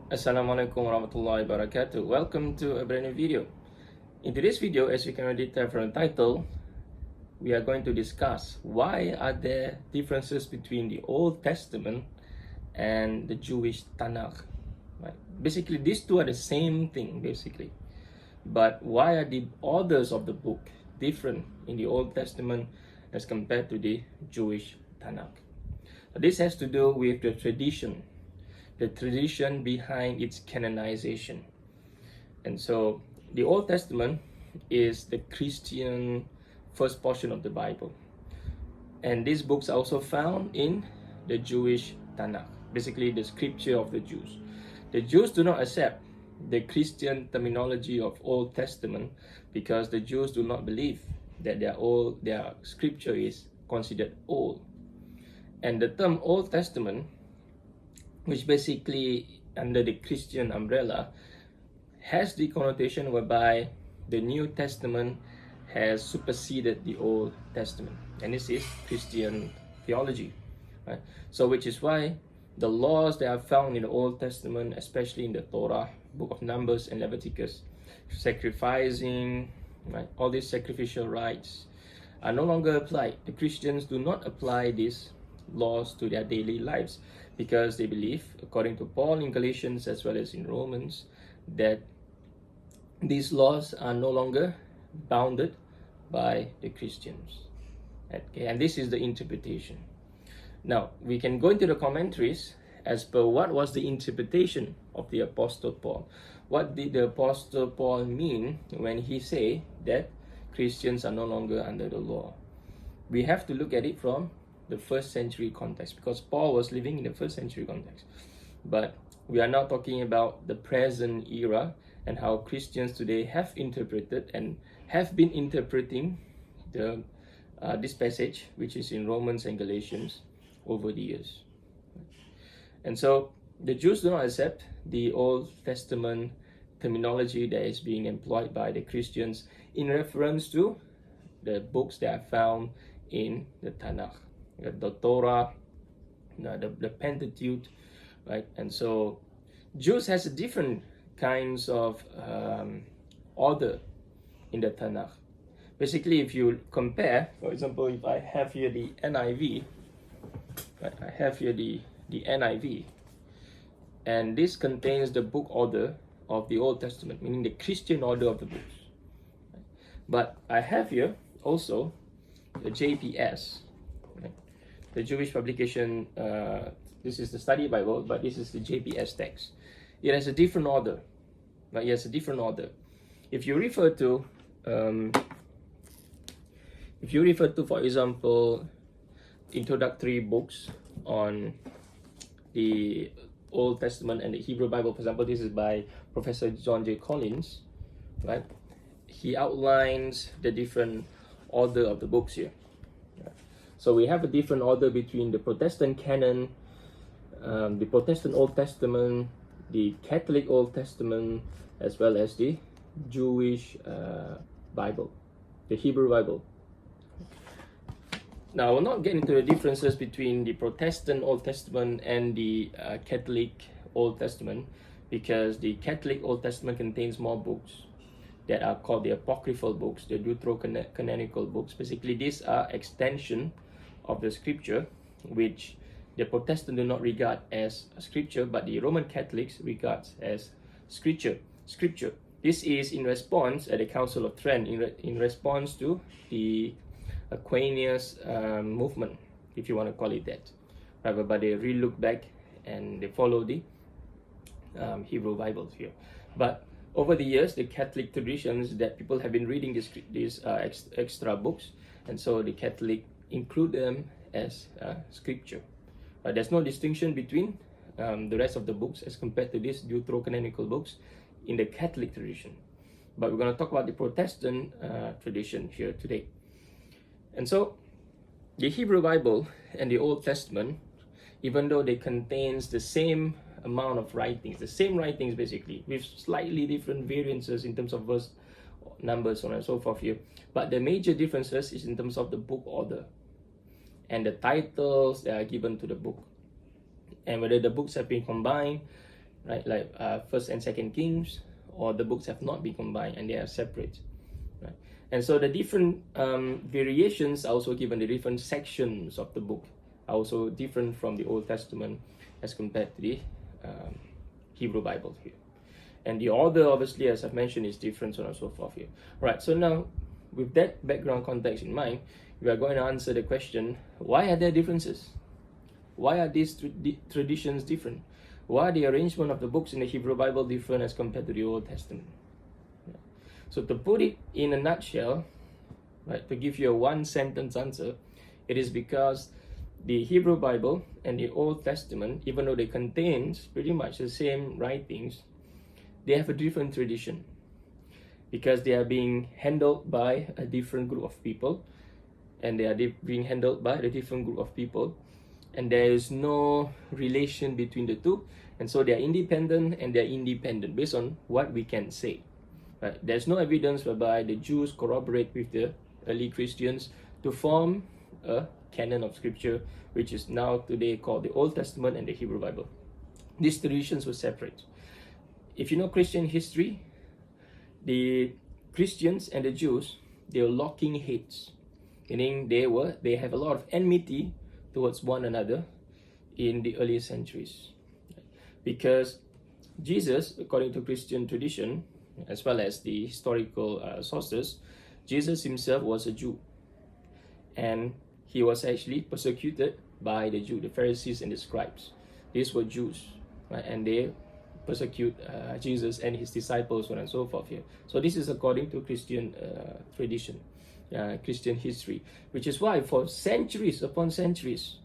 Assalamualaikum warahmatullahi wabarakatuh. Welcome to a brand new video. In today's video, as you can already tell from the title, we are going to discuss why are there differences between the Old Testament and the Jewish Tanakh. Right? Basically, these two are the same thing, basically. But why are the authors of the book different in the Old Testament as compared to the Jewish Tanakh? This has to do with the tradition behind its canonization. And so the Old Testament is the Christian first portion of the Bible. And these books are also found in the Jewish Tanakh, basically the scripture of the Jews. The Jews do not accept the Christian terminology of Old Testament because the Jews do not believe that their scripture is considered old. And the term Old Testament, which basically under the Christian umbrella, has the connotation whereby the New Testament has superseded the Old Testament, and this is Christian theology, right? So which is why the laws that are found in the Old Testament, especially in the Torah, Book of Numbers and Leviticus, sacrificing, right, all these sacrificial rites are no longer applied. The Christians do not apply these laws to their daily lives because they believe, according to Paul in Galatians as well as in Romans, that these laws are no longer bounded by the Christians. Okay, and this is the interpretation. Now, we can go into the commentaries as per what was the interpretation of the Apostle Paul. What did the Apostle Paul mean when he said that Christians are no longer under the law? We have to look at it from the first century context because Paul was living in the first century context. But we are now talking about the present era and how Christians today have interpreted and have been interpreting this passage, which is in Romans and Galatians, over the years. And so the Jews do not accept the Old Testament terminology that is being employed by the Christians in reference to the books that are found in the Tanakh, the Torah, the Pentateuch, right? And so Jews has a different kinds of order in the Tanakh. Basically, if you compare, for example, if I have here the NIV, right? I have here the NIV, and this contains the book order of the Old Testament, meaning the Christian order of the books. But I have here also the JPS, right? The Jewish publication. This is the Study Bible, but this is the JPS text. It has a different order, right? It has a different order. If you refer to, for example, introductory books on the Old Testament and the Hebrew Bible, for example, this is by Professor John J. Collins, right? He outlines the different order of the books here. So we have a different order between the Protestant canon, the Protestant Old Testament, the Catholic Old Testament, as well as the Jewish Bible, the Hebrew Bible. Now, I will not get into the differences between the Protestant Old Testament and the Catholic Old Testament because the Catholic Old Testament contains more books that are called the apocryphal books, the deuterocanonical books. Basically, these are extension of the scripture, which the Protestants do not regard as scripture, but the Roman Catholics regard as scripture. This is in response at the Council of Trent, in response to the Aquinas movement, if you want to call it that. Right, but they really look back and they follow the Hebrew Bibles here. But over the years, the Catholic traditions that people have been reading these extra books, and so the Catholic include them as scripture. There's no distinction between the rest of the books as compared to these deuterocanonical books in the Catholic tradition. But we're going to talk about the Protestant tradition here today. And so the Hebrew Bible and the Old Testament, even though they contains the same amount of writings, the same writings basically, with slightly different variances in terms of verse numbers, so on and so forth here, but the major differences is in terms of the book order and the titles that are given to the book, and whether the books have been combined right? Like First and Second Kings, or the books have not been combined and they are separate, right? And so the different variations are also given. The different sections of the book are also different from the Old Testament as compared to the Hebrew Bible here. And the order, obviously, as I've mentioned, is different, so on and so forth here. Right, so now, with that background context in mind, we are going to answer the question, why are there differences? Why are these traditions different? Why are the arrangement of the books in the Hebrew Bible different as compared to the Old Testament? So to put it in a nutshell, right, to give you a one-sentence answer, it is because the Hebrew Bible and the Old Testament, even though they contain pretty much the same writings, they have a different tradition because they are being handled by a different group of people, and they are being handled by a different group of people, and there is no relation between the two, and so they are independent and they are independent based on what we can say. Right? There's no evidence whereby the Jews corroborate with the early Christians to form a canon of scripture, which is now today called the Old Testament and the Hebrew Bible. These traditions were separate. If you know Christian history, the Christians and the Jews, they were locking heads, meaning they have a lot of enmity towards one another in the early centuries, because Jesus, according to Christian tradition, as well as the historical sources, Jesus himself was a Jew, and he was actually persecuted by the Jews, the Pharisees and the scribes. These were Jews, right? And they persecute Jesus and his disciples, so on and so forth here. So this is according to Christian tradition, Christian history, which is why for centuries upon centuries,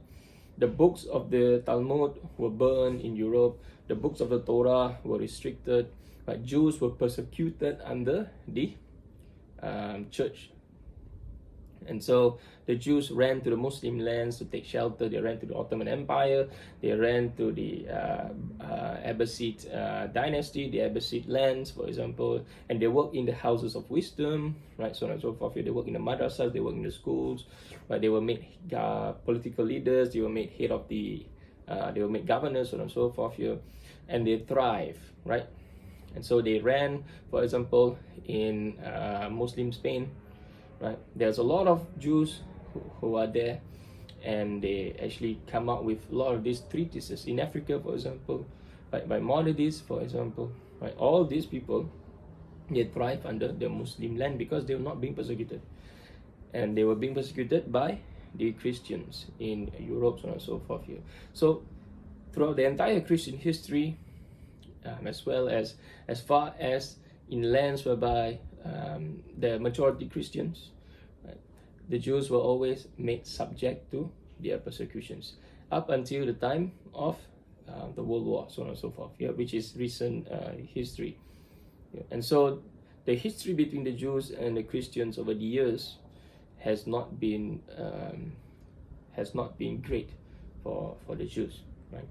the books of the Talmud were burned in Europe, the books of the Torah were restricted, but Jews were persecuted under the church. And so the Jews ran to the Muslim lands to take shelter. They ran to the Ottoman Empire. They ran to the Abbasid dynasty, the Abbasid lands, for example. And they worked in the houses of wisdom, right? So on and so forth. They worked in the madrasas. They worked in the schools. Right? They were made political leaders. They were made head of the. They were made governors, so on and so forth here, and they thrive, right? And so they ran, for example, in Muslim Spain. Right? There's a lot of Jews who are there, and they actually come up with a lot of these treatises. In Africa, for example, right, by Maimonides, for example, right, all these people, they thrive under the Muslim land because they were not being persecuted, and they were being persecuted by the Christians in Europe, so on and so forth here. So throughout the entire Christian history, as well as far as in lands whereby the majority Christians, right, the Jews were always made subject to their persecutions up until the time of the World War, so on and so forth, yeah, which is recent history. Yeah. And so the history between the Jews and the Christians over the years has not been great for the Jews, right?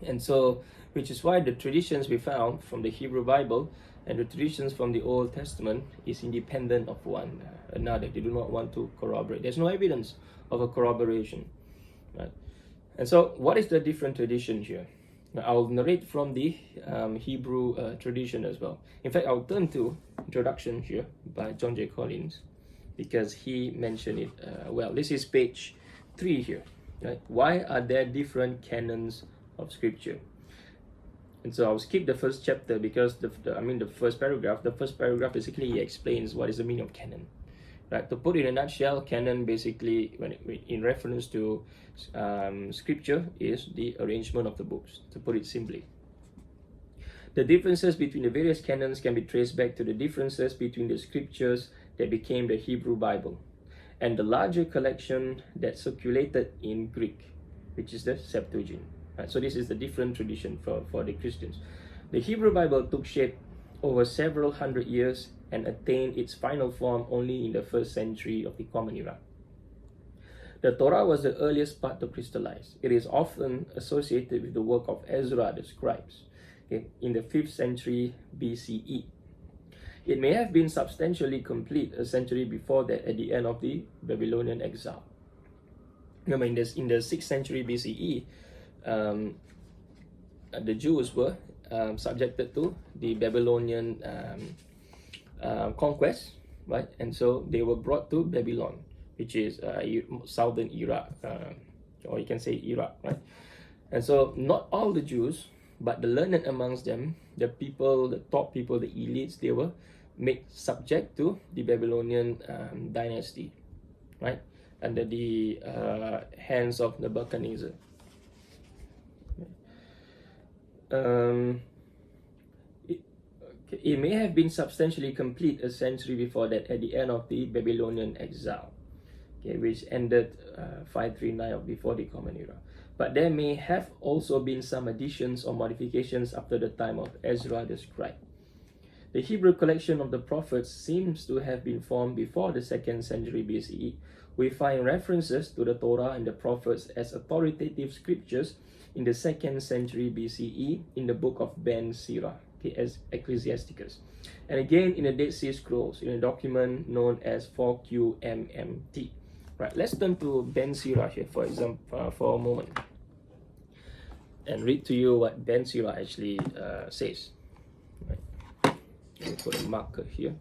And so, which is why the traditions we found from the Hebrew Bible and the traditions from the Old Testament is independent of one another. They do not want to corroborate. There's no evidence of a corroboration, right? And so, what is the different tradition here? Now, I'll narrate from the Hebrew tradition as well. In fact, I'll turn to Introduction here by John J. Collins, because he mentioned it well. This is page 3 here, right? Why are there different canons of Scripture? And so I'll skip the first chapter because the first paragraph. The first paragraph basically explains what is the meaning of canon. Right? To put it in a nutshell, canon basically, in reference to Scripture, is the arrangement of the books. To put it simply, the differences between the various canons can be traced back to the differences between the Scriptures that became the Hebrew Bible and the larger collection that circulated in Greek, which is the Septuagint. Right, so this is the different tradition for the Christians. The Hebrew Bible took shape over several hundred years and attained its final form only in the 1st century of the Common Era. The Torah was the earliest part to crystallize. It is often associated with the work of Ezra the scribes, okay, in the 5th century BCE. It may have been substantially complete a century before that, at the end of the Babylonian exile. In the 6th century BCE, the Jews were subjected to the Babylonian conquest, right? And so they were brought to Babylon, which is southern Iraq, or you can say Iraq, right? And so not all the Jews, but the learned amongst them, the people, the top people, the elites, they were made subject to the Babylonian dynasty, right? Under the hands of Nebuchadnezzar. It may have been substantially complete a century before that, at the end of the Babylonian exile, okay, which ended 539 before the Common Era. But there may have also been some additions or modifications after the time of Ezra the scribe. The Hebrew collection of the prophets seems to have been formed before the 2nd century BCE. We find references to the Torah and the prophets as authoritative scriptures in the 2nd century BCE in the book of Ben Sirah, okay, as Ecclesiasticus. And again in the Dead Sea Scrolls, in a document known as 4QMMT. Right, let's turn to Ben Sirah here, for example, for a moment, and read to you what Ben Sirah actually says. Right. Let me put a marker here.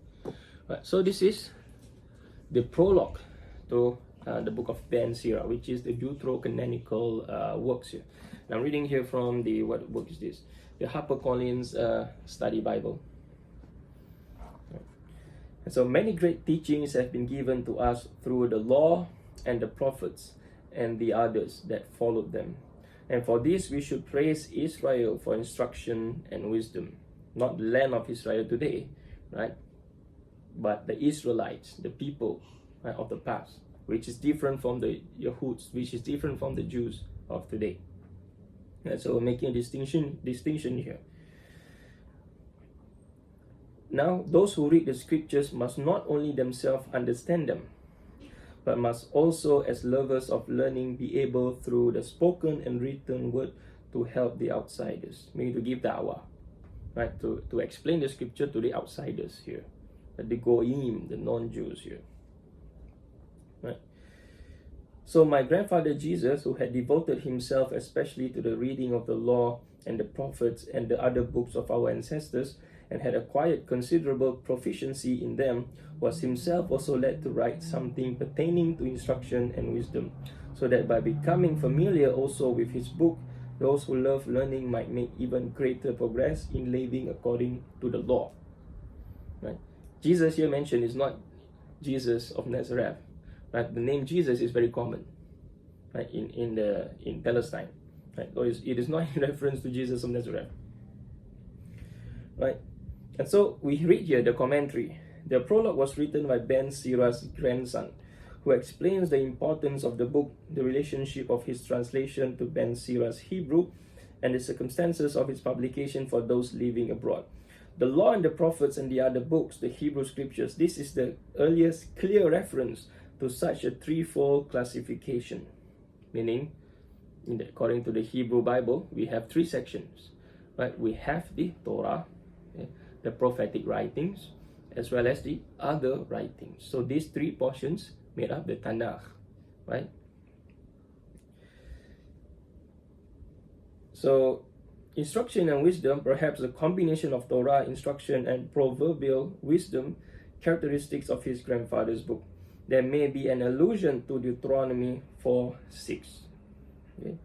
Right, so this is the prologue to the book of Ben Sirah, which is the deuterocanonical works here. And I'm reading here from the, what book is this? The HarperCollins Study Bible. And so many great teachings have been given to us through the law and the prophets and the others that followed them. And for this we should praise Israel for instruction and wisdom. Not the land of Israel today, right? But the Israelites, the people, right, of the past, which is different from the Yahuds, which is different from the Jews of today. And so we're making a distinction here. Now, those who read the scriptures must not only themselves understand them, but must also, as lovers of learning, be able through the spoken and written word to help the outsiders, meaning to give da'wah, right? To explain the scripture to the outsiders here, the goyim, the non-Jews here, right? So my grandfather Jesus, who had devoted himself especially to the reading of the law and the prophets and the other books of our ancestors, and had acquired considerable proficiency in them, was himself also led to write something pertaining to instruction and wisdom, so that by becoming familiar also with his book, those who love learning might make even greater progress in living according to the law. Right? Jesus here mentioned is not Jesus of Nazareth. Right? The name Jesus is very common, right, in Palestine. Right? So it is not in reference to Jesus of Nazareth. Right? And so we read here the commentary. The prologue was written by Ben Sirah's grandson, who explains the importance of the book, the relationship of his translation to Ben Sirah's Hebrew, and the circumstances of its publication for those living abroad. The law and the prophets and the other books, the Hebrew scriptures, this is the earliest clear reference to such a threefold classification. Meaning, according to the Hebrew Bible, we have three sections. Right? We have the Torah, okay, the prophetic writings, as well as the other writings. So these three portions made up the Tanakh, right? So instruction and wisdom, perhaps a combination of Torah, instruction, and proverbial wisdom, characteristics of his grandfather's book. There may be an allusion to Deuteronomy 4:6. Okay?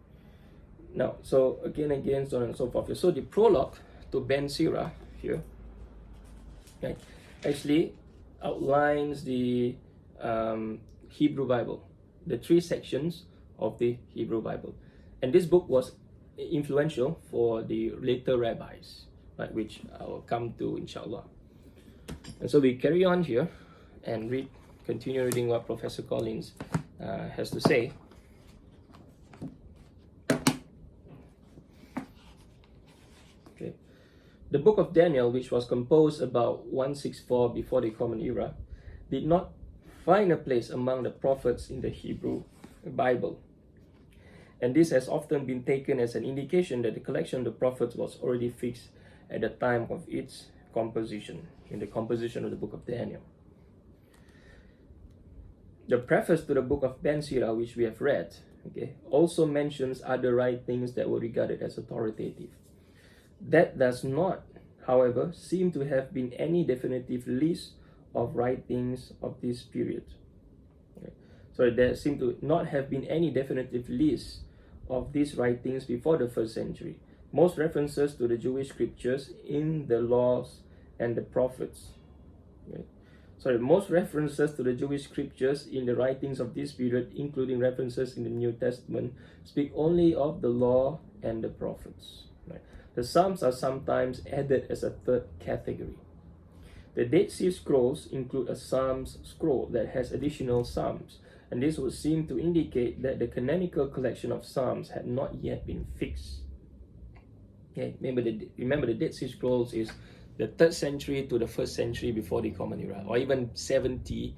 Now, so again, so on and so forth. So the prologue to Ben Sirah here, right, actually outlines the Hebrew Bible, the three sections of the Hebrew Bible. And this book was influential for the later rabbis, right, which I will come to inshallah. And so we carry on here and continue reading what Professor Collins has to say. Okay. The book of Daniel, which was composed about 164 before the Common Era, did not find a place among the prophets in the Hebrew Bible. And this has often been taken as an indication that the collection of the prophets was already fixed at the time of its composition, in the composition of the book of Daniel. The preface to the book of Ben Sirah, which we have read, okay, also mentions other writings that were regarded as authoritative. That does not, however, seem to have been any definitive list of writings of this period. Okay. So there seem to not have been any definitive list of these writings before the 1st century. Most references to the Jewish scriptures in the laws and the prophets. Okay. Most references to the Jewish scriptures in the writings of this period, including references in the New Testament, speak only of the law and the prophets. Right. The Psalms are sometimes added as a third category. The Dead Sea Scrolls include a Psalms scroll that has additional Psalms, and this would seem to indicate that the canonical collection of Psalms had not yet been fixed. Okay, remember the Dead Sea Scrolls is the 3rd century to the 1st century before the Common Era, or even 70,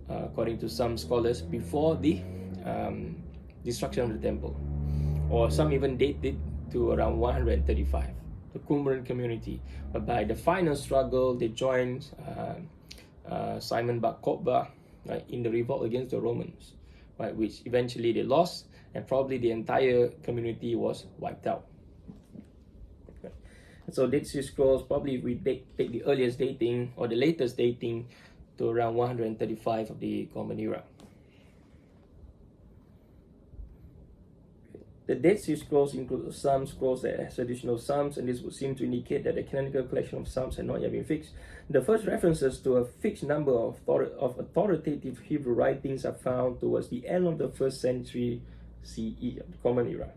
according to some scholars, before the destruction of the temple, or some even date it to around 135, the Qumran community, whereby the final struggle they joined Simon Bar Kokhba, right, in the revolt against the Romans, right, which eventually they lost, and probably the entire community was wiped out. So Dead Sea Scrolls, probably if we take the earliest dating or the latest dating to around 135 of the Common Era. The Dead Sea Scrolls include some scrolls that has additional Psalms, and this would seem to indicate that the canonical collection of Psalms had not yet been fixed. The first references to a fixed number of authoritative Hebrew writings are found towards the end of the 1st century CE, of the Common Era.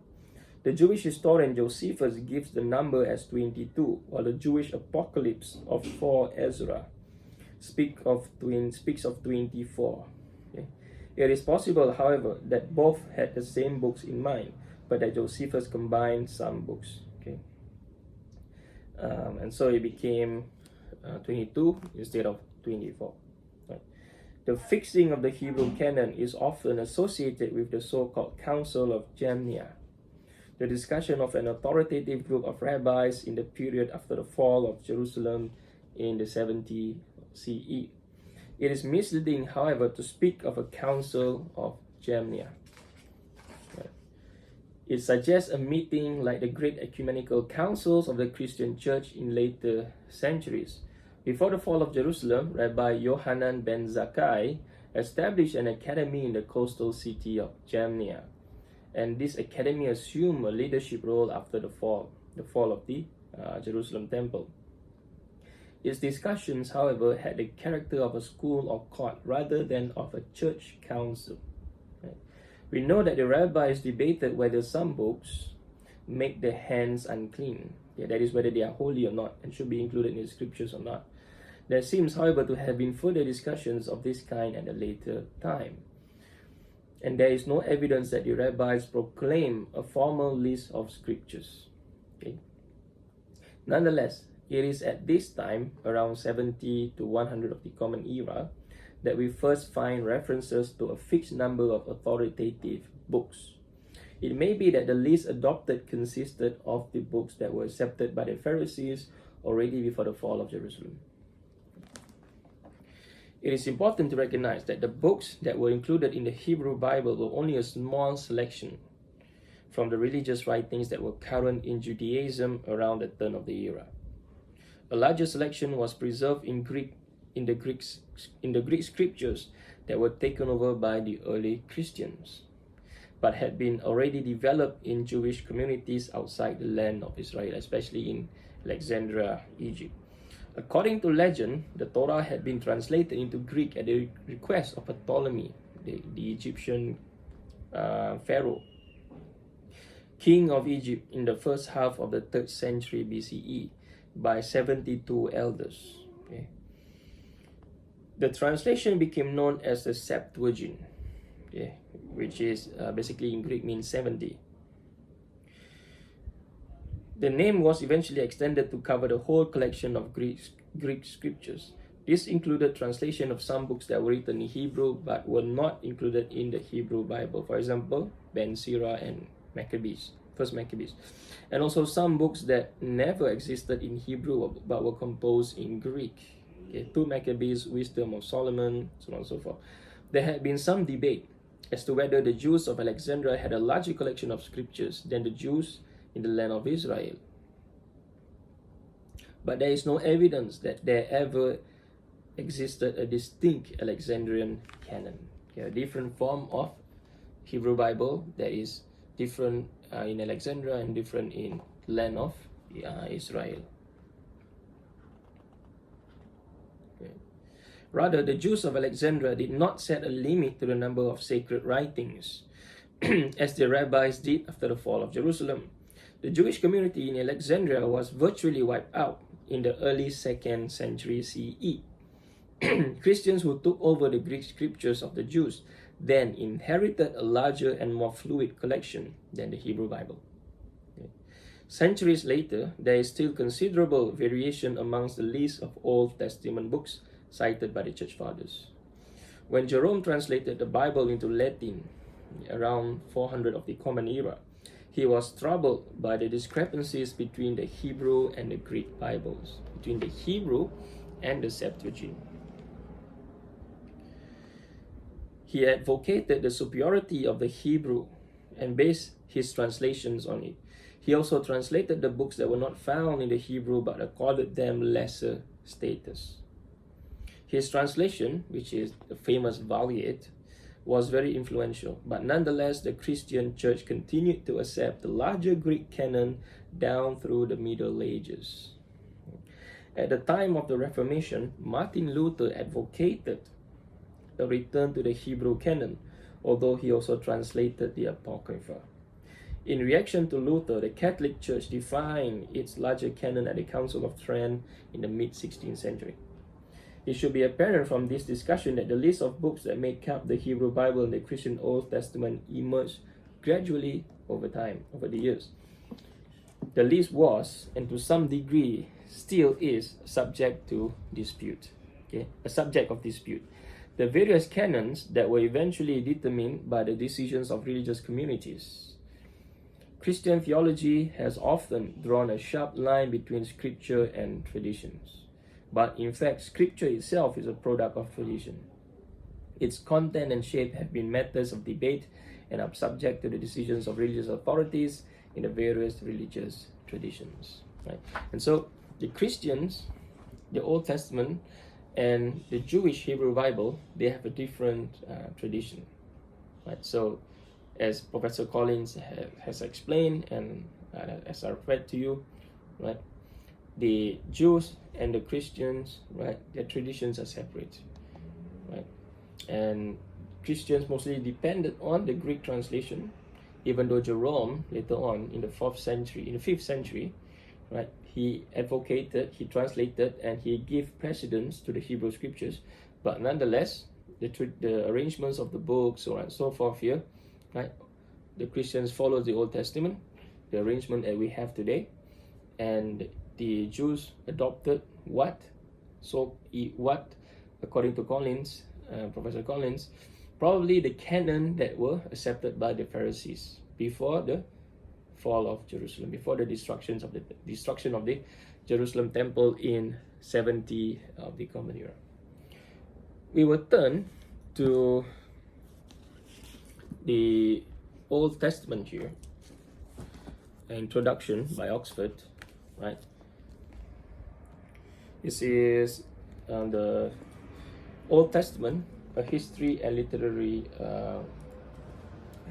The Jewish historian Josephus gives the number as 22, while the Jewish Apocalypse of 4 Ezra speaks of 24. Okay. It is possible, however, that both had the same books in mind, but that Josephus combined some books. Okay. And so it became 22 instead of 24. Right. The fixing of the Hebrew canon is often associated with the so-called Council of Jamnia, the discussion of an authoritative group of rabbis in the period after the fall of Jerusalem in the 70 CE. It is misleading, however, to speak of a Council of Jamnia. It suggests a meeting like the great ecumenical councils of the Christian church in later centuries. Before the fall of Jerusalem, Rabbi Yohanan ben Zakkai established an academy in the coastal city of Jamnia, and this academy assumed a leadership role after the fall of the Jerusalem temple. Its discussions, however, had the character of a school or court rather than of a church council. Right? We know that the rabbis debated whether some books make the hands unclean. Yeah, that is, whether they are holy or not and should be included in the scriptures or not. There seems, however, to have been further discussions of this kind at a later time, and there is no evidence that the rabbis proclaim a formal list of scriptures. Okay. Nonetheless, it is at this time, around 70 to 100 of the Common Era, that we first find references to a fixed number of authoritative books. It may be that the list adopted consisted of the books that were accepted by the Pharisees already before the fall of Jerusalem. It is important to recognize that the books that were included in the Hebrew Bible were only a small selection from the religious writings that were current in Judaism around the turn of the era. A larger selection was preserved in the Greek scriptures that were taken over by the early Christians, but had been already developed in Jewish communities outside the land of Israel, especially in Alexandria, Egypt. According to legend, the Torah had been translated into Greek at the request of Ptolemy, the Egyptian pharaoh, king of Egypt in the first half of the 3rd century BCE, by 72 elders. Okay. The translation became known as the Septuagint, okay, which is basically in Greek means 70. The name was eventually extended to cover the whole collection of Greek scriptures. This included translation of some books that were written in Hebrew but were not included in the Hebrew Bible. For example, Ben Sira and First Maccabees. And also some books that never existed in Hebrew but were composed in Greek. Okay, 2 Maccabees, Wisdom of Solomon, so on and so forth. There had been some debate as to whether the Jews of Alexandria had a larger collection of scriptures than the Jews in the land of Israel. but there is no evidence that there ever existed a distinct Alexandrian canon. Okay, a different form of Hebrew Bible that is different in Alexandria and different in land of Israel. Okay. Rather, the Jews of Alexandria did not set a limit to the number of sacred writings, as the rabbis did after the fall of Jerusalem. The Jewish community in Alexandria was virtually wiped out in the early 2nd century CE. Christians who took over the Greek scriptures of the Jews then inherited a larger and more fluid collection than the Hebrew Bible. Okay. Centuries later, there is still considerable variation amongst the list of Old Testament books cited by the Church Fathers. When Jerome translated the Bible into Latin around 400 of the Common Era, he was troubled by the discrepancies between the Hebrew and the Greek Bibles, between the Hebrew and the Septuagint. He advocated the superiority of the Hebrew and based his translations on it. He also translated the books that were not found in the Hebrew but accorded them lesser status. His translation, which is the famous Vulgate, was very influential, but nonetheless the Christian church continued to accept the larger Greek canon down through the Middle Ages. At the time of the Reformation, Martin Luther advocated the return to the Hebrew canon, although he also translated the Apocrypha. In reaction to Luther, the Catholic Church defined its larger canon at the Council of Trent in the mid-16th century. It should be apparent from this discussion that the list of books that make up the Hebrew Bible and the Christian Old Testament emerged gradually over time, over the years. The list was, and to some degree still is, subject to dispute. Okay? A subject of dispute. The various canons that were eventually determined by the decisions of religious communities. Christian theology has often drawn a sharp line between scripture and traditions. But in fact, scripture itself is a product of tradition. Its content and shape have been matters of debate and are subject to the decisions of religious authorities in the various religious traditions. Right? And so the Christians, the Old Testament, and the Jewish Hebrew Bible, they have a different tradition. Right? So as Professor Collins has explained, and as I read to you, right, the Jews and the Christians, right, their traditions are separate, right? And Christians mostly depended on the Greek translation, even though Jerome later on in the 5th century, right, he advocated, he translated, and he gave precedence to the Hebrew scriptures. But nonetheless, the arrangements of the books, so on and so forth here, right, the Christians follow the Old Testament, the arrangement that we have today, and the Jews adopted what, according to Collins, Professor Collins, probably the canon that were accepted by the Pharisees before the fall of Jerusalem, before the destruction of the Jerusalem temple in 70 of the Common Era. We will turn to the Old Testament here, an introduction by Oxford, right? This is the Old Testament, a history and literary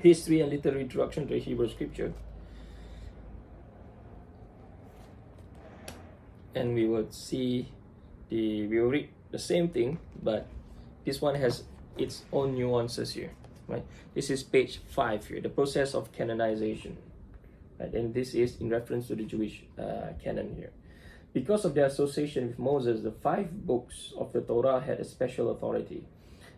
introduction to Hebrew Scripture. And we will read the same thing, but this one has its own nuances here, right? This is page 5 here, the process of canonization, right? And this is in reference to the Jewish canon here. Because of their association with Moses, the 5 books of the Torah had a special authority,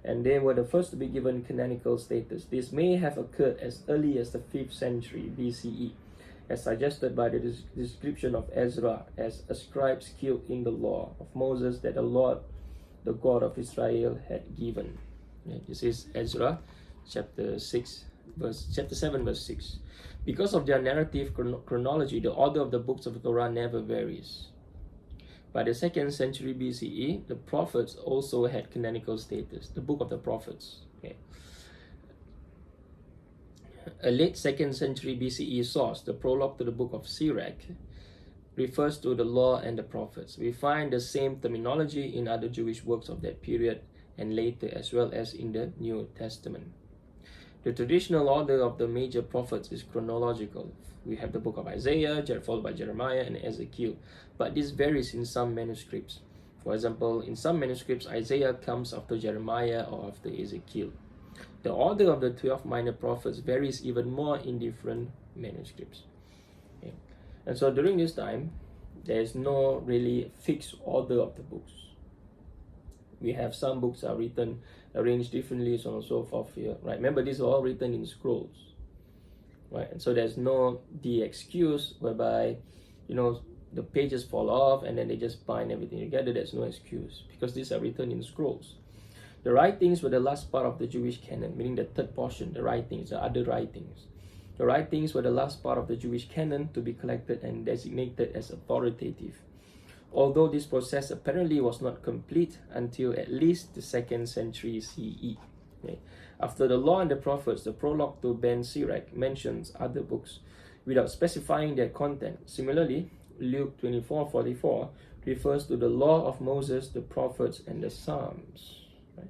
and they were the first to be given canonical status. This may have occurred as early as the 5th century BCE, as suggested by the description of Ezra as a scribe skilled in the law of Moses that the Lord, the God of Israel, had given. This is Ezra chapter 7 verse 6. Because of their narrative chronology, the order of the books of the Torah never varies. By the 2nd century BCE, the prophets also had canonical status, the book of the prophets. Okay. A late 2nd century BCE source, the prologue to the book of Sirach, refers to the law and the prophets. We find the same terminology in other Jewish works of that period and later, as well as in the New Testament. The traditional order of the major prophets is chronological. We have the book of Isaiah, followed by Jeremiah and Ezekiel, but this varies in some manuscripts. For example, in some manuscripts, Isaiah comes after Jeremiah or after Ezekiel. The order of the 12 minor prophets varies even more in different manuscripts. Okay. And so during this time, there is no really fixed order of the books. We have some books are written, arranged differently, so on and so forth here, right? Remember, these are all written in scrolls, right? And so there's no the excuse whereby, the pages fall off and then they just bind everything together. There's no excuse because these are written in scrolls. The writings were the last part of the Jewish canon, meaning the third portion, the writings, the other writings. The writings were the last part of the Jewish canon to be collected and designated as authoritative. Although this process apparently was not complete until at least the 2nd century CE. Okay. After the Law and the Prophets, the prologue to Ben Sirach mentions other books without specifying their content. Similarly, Luke 24:44 refers to the Law of Moses, the Prophets, and the Psalms. Right.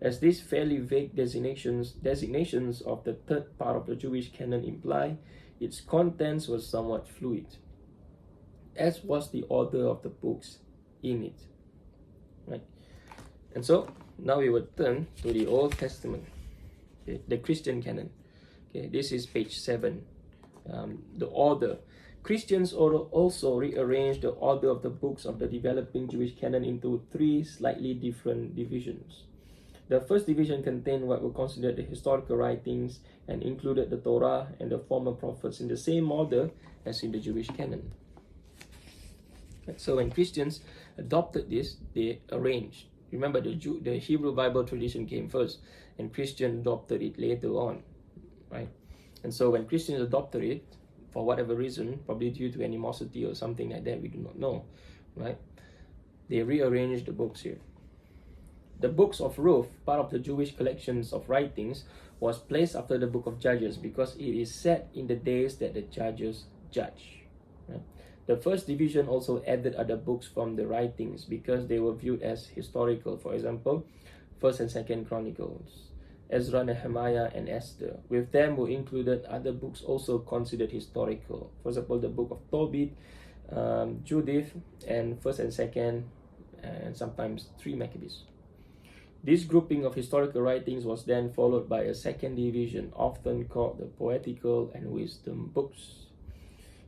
As these fairly vague designations of the third part of the Jewish canon imply, its contents were somewhat fluid, as was the order of the books in it. Right? And so now we will turn to the Old Testament, okay, the Christian canon. Okay, this is page 7. The order. Christians also rearranged the order of the books of the developing Jewish canon into 3 slightly different divisions. The first division contained what were considered the historical writings and included the Torah and the former prophets in the same order as in the Jewish canon. So when Christians adopted this, they arranged. Remember, the Hebrew Bible tradition came first, and Christians adopted it later on, right? And so when Christians adopted it, for whatever reason, probably due to animosity or something like that, we do not know, right? They rearranged the books here. The books of Ruth, part of the Jewish collections of writings, was placed after the book of Judges because it is set in the days that the judges judge. Right? The first division also added other books from the writings because they were viewed as historical. For example, 1st and 2nd Chronicles, Ezra, Nehemiah, and Esther. With them were included other books also considered historical. For example, the book of Tobit, Judith, and 1st and 2nd, and sometimes 3 Maccabees. This grouping of historical writings was then followed by a second division, often called the poetical and wisdom books,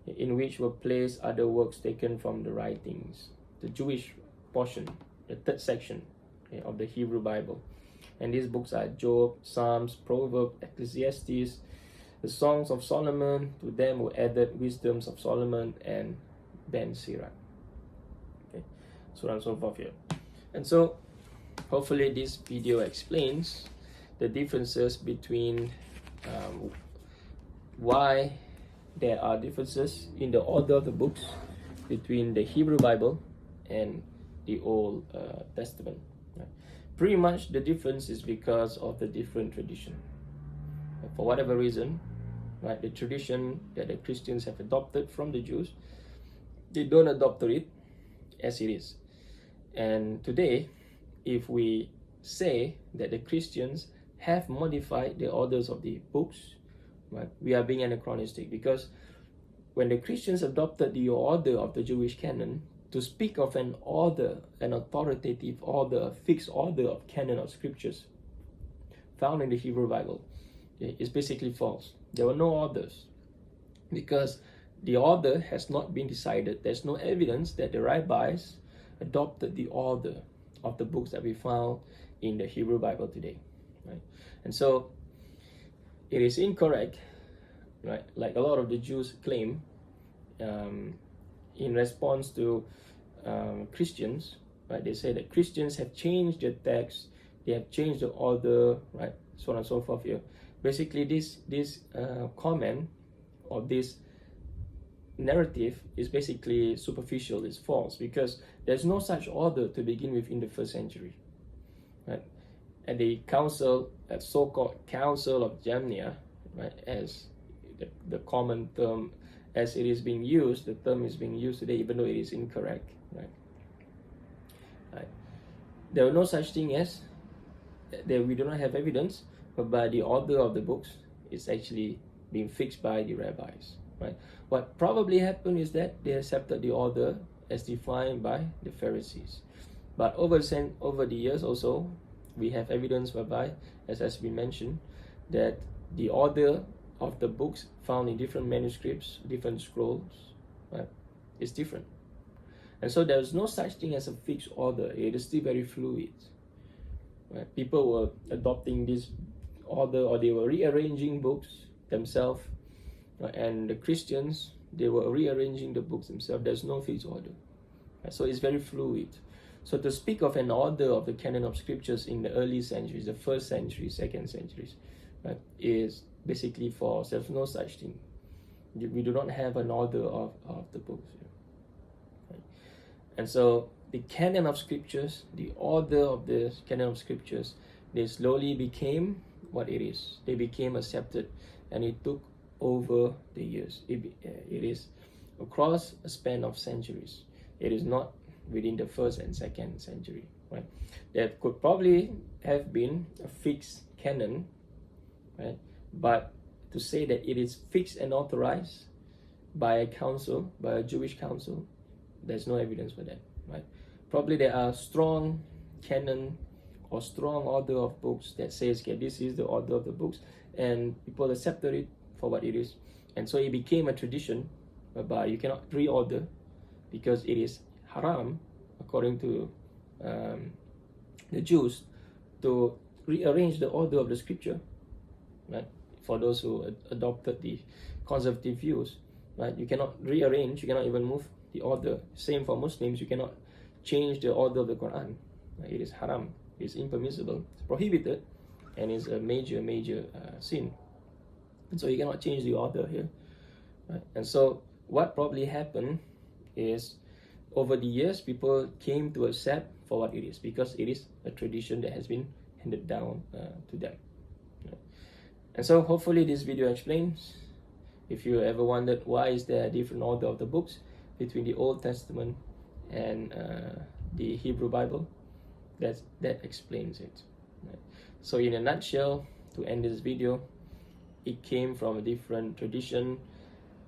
in which were placed other works taken from the writings, the Jewish portion, the third section, okay, of the Hebrew Bible. And these books are Job, Psalms, Proverbs, Ecclesiastes, the Songs of Solomon. To them were added Wisdoms of Solomon and Ben Sirach. Okay, so on and so forth here. And so, hopefully this video explains the differences between why there are differences in the order of the books between the Hebrew Bible and the Old Testament. Right? Pretty much the difference is because of the different tradition. For whatever reason, right, the tradition that the Christians have adopted from the Jews, they don't adopt it as it is. And today, if we say that the Christians have modified the orders of the books, right, we are being anachronistic, because when the Christians adopted the order of the Jewish canon, to speak of an order, an authoritative order, a fixed order of canon of scriptures found in the Hebrew Bible, okay, is basically false. There were no orders because the order has not been decided. There's no evidence that the rabbis adopted the order of the books that we found in the Hebrew Bible today, right? And so it is incorrect, right? Like a lot of the Jews claim, in response to Christians, right? They say that Christians have changed the text, they have changed the order, right? So on and so forth here. Basically, this comment or this narrative is basically superficial, it's false, because there's no such order to begin with in the 1st century, right? And the council, that so-called Council of Jamnia, right, as the common term as it is being used, the term is being used today, even though it is incorrect, right? Right. There are no such thing as that. We do not have evidence, but by the author of the books is actually being fixed by the rabbis, right? What probably happened is that they accepted the author as defined by the Pharisees. But over the years also, we have evidence whereby, as has been mentioned, that the order of the books found in different manuscripts, different scrolls, right, is different. And so there is no such thing as a fixed order. It is still very fluid. Right? People were adopting this order, or they were rearranging books themselves. Right? And the Christians, they were rearranging the books themselves. There's no fixed order. Right? So it's very fluid. So to speak of an order of the canon of scriptures in the early centuries, the first century, second centuries, right, is basically false. There's no such thing. We do not have an order of the books. Right? And so the canon of scriptures, the order of the canon of scriptures, they slowly became what it is. They became accepted, and it took over the years. It is across a span of centuries. It is not within the first and second century, right? There could probably have been a fixed canon, right? But to say that it is fixed and authorized by a council, by a Jewish council, there's no evidence for that, right? Probably there are strong canon or strong order of books that says, okay, this is the order of the books, and people accepted it for what it is. And so it became a tradition whereby you cannot reorder because it is haram, according to the Jews, to rearrange the order of the scripture, right? For those who adopted the conservative views, right? You cannot rearrange, you cannot even move the order. Same for Muslims, you cannot change the order of the Quran. Right? It is haram, it is impermissible, it's prohibited, and is a major sin. And so you cannot change the order here, right? And so what probably happened is, over the years, people came to accept for what it is, because it is a tradition that has been handed down to them. Right? And so hopefully this video explains. If you ever wondered why is there a different order of the books between the Old Testament and the Hebrew Bible, that explains it. Right? So in a nutshell, to end this video, it came from a different tradition,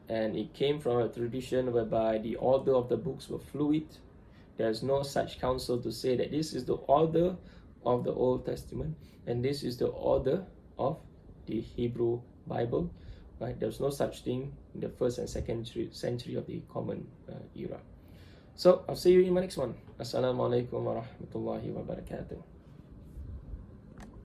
and it came from a tradition whereby the order of the books were fluid. There's no such counsel to say that this is the order of the Old Testament and this is the order of the Hebrew Bible. Right? There's no such thing in the first and second century of the Common Era. So I'll see you in my next one. Assalamualaikum warahmatullahi wabarakatuh.